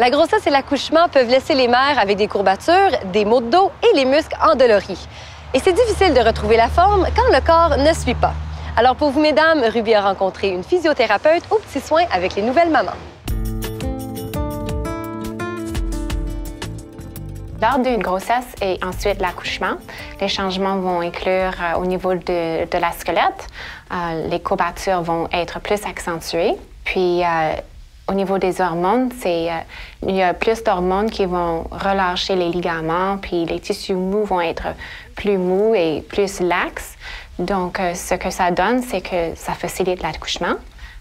La grossesse et l'accouchement peuvent laisser les mères avec des courbatures, des maux de dos et les muscles endoloris. Et c'est difficile de retrouver la forme quand le corps ne suit pas. Alors pour vous, mesdames, Ruby a rencontré une physiothérapeute aux petits soins avec les nouvelles mamans. Lors d'une grossesse et ensuite l'accouchement, les changements vont inclure au niveau de la squelette, les courbatures vont être plus accentuées. Puis au niveau des hormones, il y a plus d'hormones qui vont relâcher les ligaments, puis les tissus mous vont être plus mous et plus laxes. Donc ce que ça donne, c'est que ça facilite l'accouchement.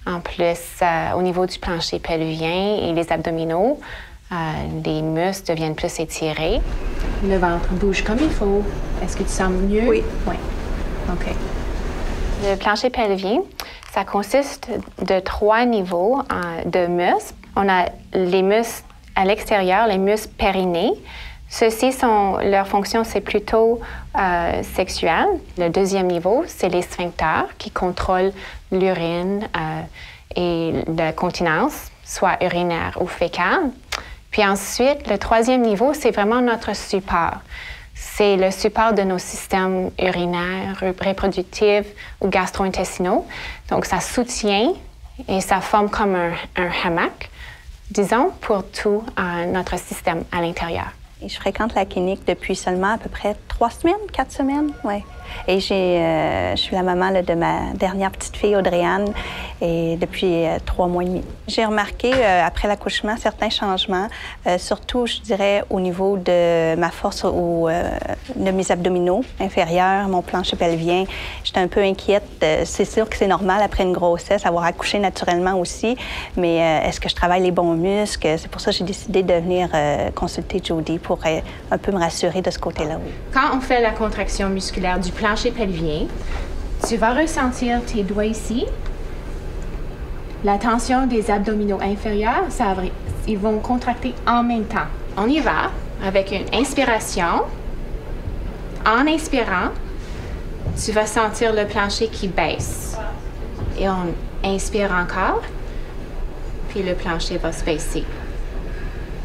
En plus, au niveau du plancher pelvien et les abdominaux, les muscles deviennent plus étirés. Le ventre bouge comme il faut. Est-ce que tu sens mieux? Oui. Oui. OK. Le plancher pelvien, ça consiste de 3 niveaux de muscles. On a les muscles à l'extérieur, les muscles périnées. Ceux-ci leur fonction, c'est plutôt sexuelle. Le deuxième niveau, c'est les sphincters qui contrôlent l'urine et la continence, soit urinaire ou fécale. Puis ensuite, le troisième niveau, c'est vraiment notre support. C'est le support de nos systèmes urinaires, reproductifs ou gastro-intestinaux. Donc, ça soutient et ça forme comme un hamac, disons, pour tout notre système à l'intérieur. Et je fréquente la clinique depuis seulement à peu près 3 semaines, 4 semaines, oui. Et je suis la maman là, de ma dernière petite fille, Audrey-Anne, et depuis 3 mois et demi. J'ai remarqué, après l'accouchement, certains changements, surtout, je dirais, au niveau de ma force de mes abdominaux inférieurs, mon plancher pelvien. J'étais un peu inquiète. C'est sûr que c'est normal après une grossesse, avoir accouché naturellement aussi, mais est-ce que je travaille les bons muscles? C'est pour ça que j'ai décidé de venir consulter Jody pour un peu me rassurer de ce côté-là. Oui. Quand on fait la contraction musculaire du plancher pelvien, tu vas ressentir tes doigts ici. La tension des abdominaux inférieurs, ils vont contracter en même temps. On y va avec une inspiration. En inspirant, tu vas sentir le plancher qui baisse. Et on inspire encore, puis le plancher va se baisser.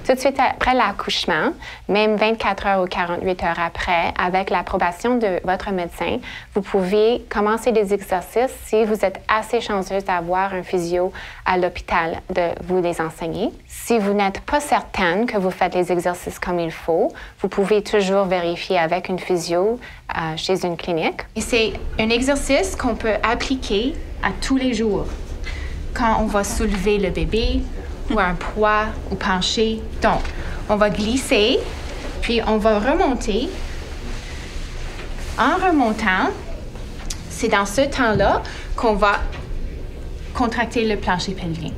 Tout de suite après l'accouchement, même 24 heures ou 48 heures après, avec l'approbation de votre médecin, vous pouvez commencer des exercices si vous êtes assez chanceuse d'avoir un physio à l'hôpital de vous les enseigner. Si vous n'êtes pas certaine que vous faites les exercices comme il faut, vous pouvez toujours vérifier avec une physio chez une clinique. Et c'est un exercice qu'on peut appliquer à tous les jours. Quand on va soulever le bébé, ou un poids ou pencher. Donc, on va glisser, puis on va remonter. En remontant, c'est dans ce temps-là qu'on va contracter le plancher pelvien.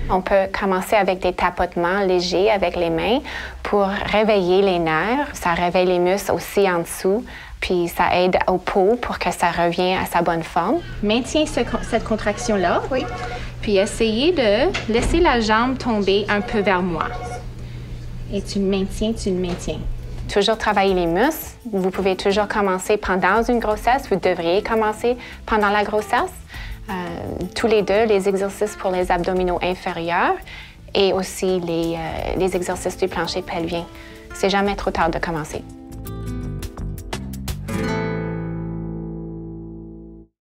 On peut commencer avec des tapotements légers avec les mains pour réveiller les nerfs. Ça réveille les muscles aussi en dessous, puis ça aide au peau pour que ça revienne à sa bonne forme. Maintiens cette contraction-là. Oui. Puis essayez de laisser la jambe tomber un peu vers moi. Et tu le maintiens, tu le maintiens. Toujours travailler les muscles. Vous pouvez toujours commencer pendant une grossesse. Vous devriez commencer pendant la grossesse. Tous les deux, les exercices pour les abdominaux inférieurs et aussi les exercices du plancher pelvien. C'est jamais trop tard de commencer.